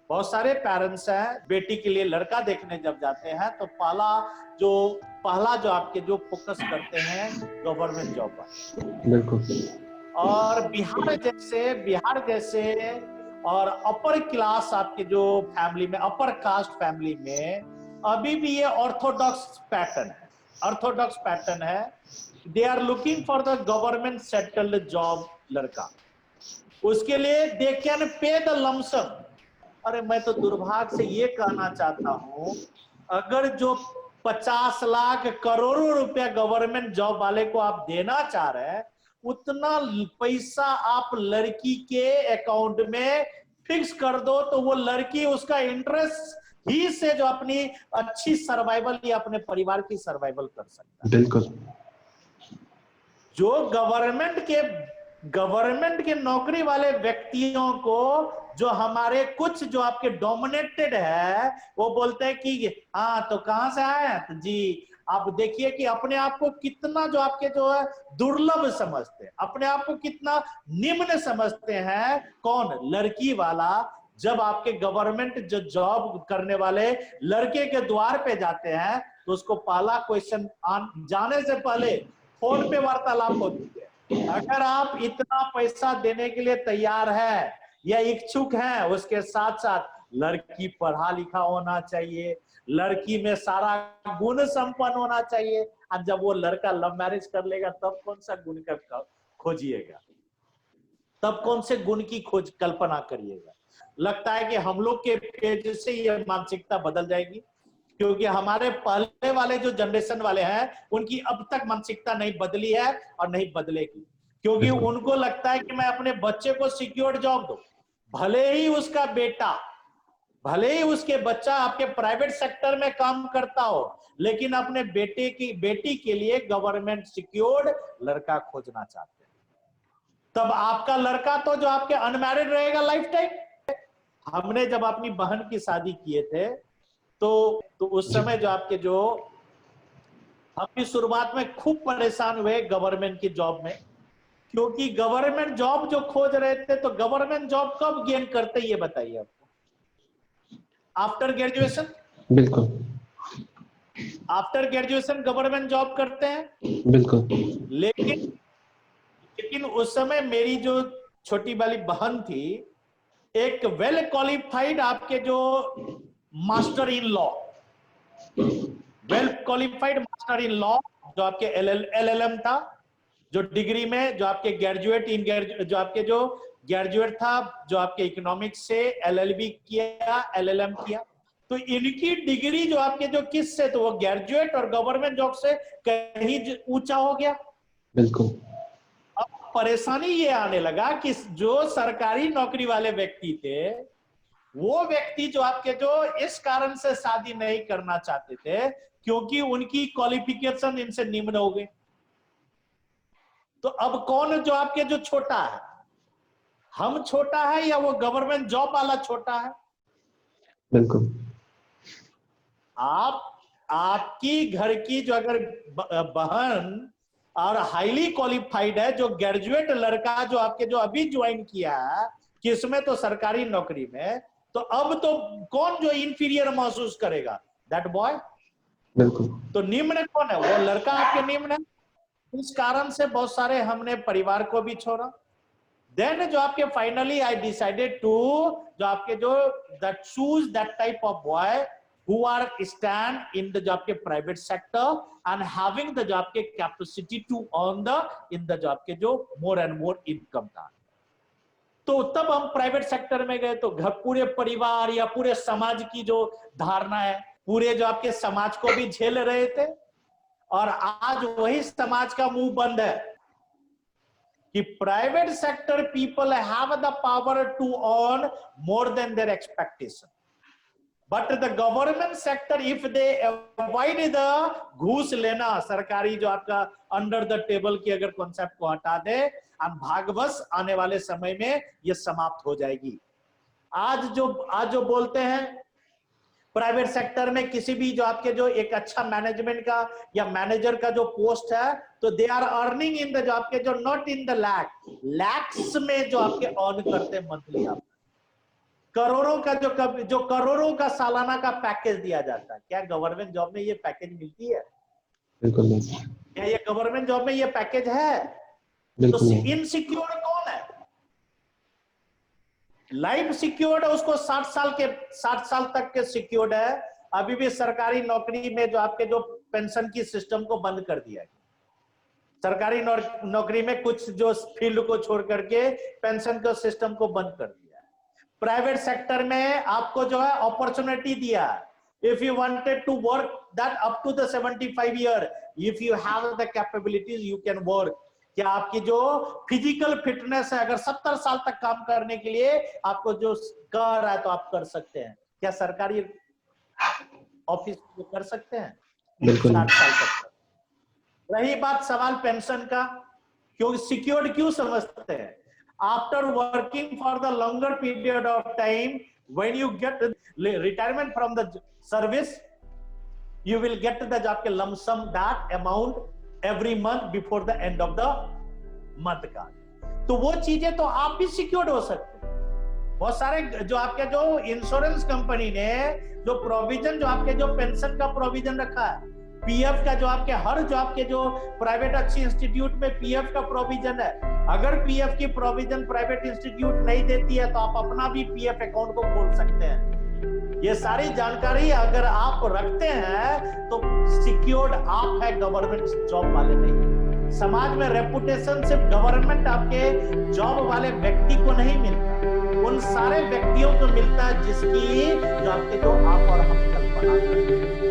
बहुत सारे पेरेंट्स हैं, बेटी के लिए लड़का देखने जब जाते हैं तो पहला जो आपके जो फोकस करते हैं गवर्नमेंट जॉब पर। बिल्कुल। और बिहार जैसे और अपर क्लास आपके जो फैमिली में, अपर कास्ट फैमिली में अभी भी ये ऑर्थोडॉक्स पैटर्न है। They are looking for the government settled job लड़का, उसके लिए they can pay the lump sum. अरे मैं तो दुर्भाग्य से ये कहना चाहता हूं, अगर जो 50 लाख करोड़ों रुपया गवर्नमेंट जॉब वाले को आप देना चाह रहे हैं, उतना पैसा आप लड़की के अकाउंट में फिक्स कर दो, तो वो लड़की उसका इंटरेस्ट ही से जो अपनी अच्छी सर्वाइवल या अपने परिवार की सर्वाइवल कर सकता है। बिल्कुल। जो गवर्नमेंट के नौकरी वाले व्यक्तियों को जो हमारे कुछ जो आपके डोमिनेटेड है, वो बोलते हैं कि हाँ तो कहां से आए हैं, तो जी आप देखिए कि अपने आप को कितना जो आपके जो है दुर्लभ समझते हैं, अपने आप को कितना निम्न समझते हैं। कौन? लड़की वाला। जब आपके गवर्नमेंट जो जॉब करने वाले लड़के के द्वार पे जाते हैं तो उसको पहला क्वेश्चन जाने से पहले फोन पे वार्तालाप होती है। अगर आप इतना पैसा देने के लिए तैयार है या इच्छुक हैं, उसके साथ साथ लड़की पढ़ा लिखा होना चाहिए, लड़की में सारा गुण संपन्न होना चाहिए। और जब वो लड़का लव मैरिज कर लेगा तब कौन सा गुण का खोजिएगा, तब कौन से गुण की खोज कल्पना करिएगा। लगता है कि हम लोग के पेज से ये मानसिकता बदल जाएगी, क्योंकि हमारे पहले वाले जो जनरेशन वाले हैं उनकी अब तक मानसिकता नहीं बदली है और नहीं बदलेगी, क्योंकि उनको लगता है कि मैं अपने बच्चे को सिक्योर्ड जॉब दूं, भले ही उसके बच्चा आपके प्राइवेट सेक्टर में काम करता हो, लेकिन अपने बेटी के लिए गवर्नमेंट सिक्योर्ड लड़का खोजना चाहते हैं। तब आपका लड़का तो जो आपके अनमैरिड रहेगा लाइफ टाइम। हमने जब अपनी बहन की शादी किए थे तो उस समय जो आपके जो हम भी शुरुआत में खूब परेशान हुए गवर्नमेंट की जॉब में, क्योंकि गवर्नमेंट जॉब जो खोज रहे थे, तो गवर्नमेंट जॉब कब गेन करते ये बताइए आपको? After graduation. बिल्कुल। आफ्टर ग्रेजुएशन गवर्नमेंट जॉब करते हैं। बिल्कुल। लेकिन उस समय मेरी जो छोटी वाली बहन थी, एक वेल क्वालिफाइड आपके जो master in law, well qualified master in law जो आपके LLM था, जो डिग्री में जो आपके जो आपके जो ग्रेजुएट था, जो आपके इकोनॉमिक्स से LLB किया, LLM किया, तो इनकी डिग्री जो आपके जो किस से, तो वो ग्रेजुएट और गवर्नमेंट जॉब से कहीं ऊंचा हो गया। बिल्कुल। अब परेशानी ये आने लगा कि जो सरकारी नौकरी वाले व्यक्ति थे, वो व्यक्ति जो आपके जो इस कारण से शादी नहीं करना चाहते थे क्योंकि उनकी क्वालिफिकेशन इनसे निम्न हो गई। तो अब कौन जो आपके जो छोटा है, हम छोटा है या वो गवर्नमेंट जॉब वाला छोटा है? बिल्कुल। आपकी घर की जो अगर बहन और हाईली क्वालिफाइड है, जो ग्रेजुएट लड़का जो आपके जो अभी ज्वाइन किया है, किसमें? तो सरकारी नौकरी में, तो अब तो कौन जो इंफीरियर महसूस करेगा? That boy. बिल्कुल। तो निम्न कौन है? वो लड़का आपके निम्न है। इस कारण से बहुत सारे हमने परिवार को भी छोड़ा। देन जो आपके फाइनली आई डिसाइडेड टू जो आपके जो that choose that type of boy who are stand in the job के private sector and having the job के capacity to earn the in the job के जो more and more income था। तो तब हम प्राइवेट सेक्टर में गए तो घर पूरे परिवार या पूरे समाज की जो धारणा है, पूरे जो आपके समाज को भी झेल रहे थे, और आज वही समाज का मुंह बंद है कि private sector people have the power to earn more than their expectation, but the government sector if they avoid the घूस लेना, सरकारी जो आपका अंडर द टेबल की अगर कॉन्सेप्ट को हटा दे, भागवश आने वाले समय में ये समाप्त हो जाएगी। आज जो बोलते हैं प्राइवेट सेक्टर में किसी भी जो आपके जो एक अच्छा मैनेजमेंट का या मैनेजर का जो पोस्ट है, तो they are earning in the जो आपके जो नॉट इन द लैक्स में जो आपके अर्न करते मंथली। आप करोड़ों का जो करोड़ों का सालाना का पैकेज दिया जाता है, क्या गवर्नमेंट जॉब में ये पैकेज मिलती है? बिल्कुल नहीं, क्या ये गवर्नमेंट जॉब में ये पैकेज है? तो बिल्कुल नहीं, इनसिक्योर कौन है? लाइफ सिक्योर्ड है, उसको 60 साल तक के सिक्योर्ड है। अभी भी सरकारी नौकरी में जो आपके जो पेंशन की सिस्टम को बंद कर दिया है। सरकारी नौकरी में कुछ जो फील्ड को छोड़ करके पेंशन के सिस्टम को बंद कर दिया है। प्राइवेट सेक्टर में आपको जो है अपॉर्चुनिटी दिया, if you wanted to work that up to the 75 year, if you have the capabilities you can work. क्या आपकी जो फिजिकल फिटनेस है, अगर 70 साल तक काम करने के लिए आपको जो कर रहा है तो आप कर सकते हैं। क्या सरकारी ऑफिस में कर सकते हैं? बिल्कुल 60 साल तक। रही बात सवाल पेंशन का, क्यों सिक्योर्ड क्यों समझते हैं? After working for the longer period of time, when you get retirement from the service, you will get the job के lump sum that amount every month before the end of the month का। तो वो चीजें तो आप भी secured हो सकते हैं। बहुत सारे जो आपके जो इंश्योरेंस कंपनी ने जो प्रोविजन, जो आपके जो पेंशन का प्रोविजन रखा है, पीएफ का जो आपके हर जो आपके जो प्राइवेट अच्छी इंस्टीट्यूट में पीएफ का प्रोविजन है। अगर पीएफ की प्रोविजन प्राइवेट इंस्टीट्यूट नहीं देती है तो आप अपना भी पीएफ अकाउंट को खोल सकते हैं। ये सारी जानकारी अगर आप रखते हैं तो सिक्योर्ड आप है, गवर्नमेंट जॉब वाले नहीं। समाज में रेपुटेशन सिर्फ गवर्नमेंट आपके जॉब वाले व्यक्ति को नहीं मिलता, उन सारे व्यक्तियों को मिलता है जिसकी जो आपके जो आप और हम कल्पना करते हैं।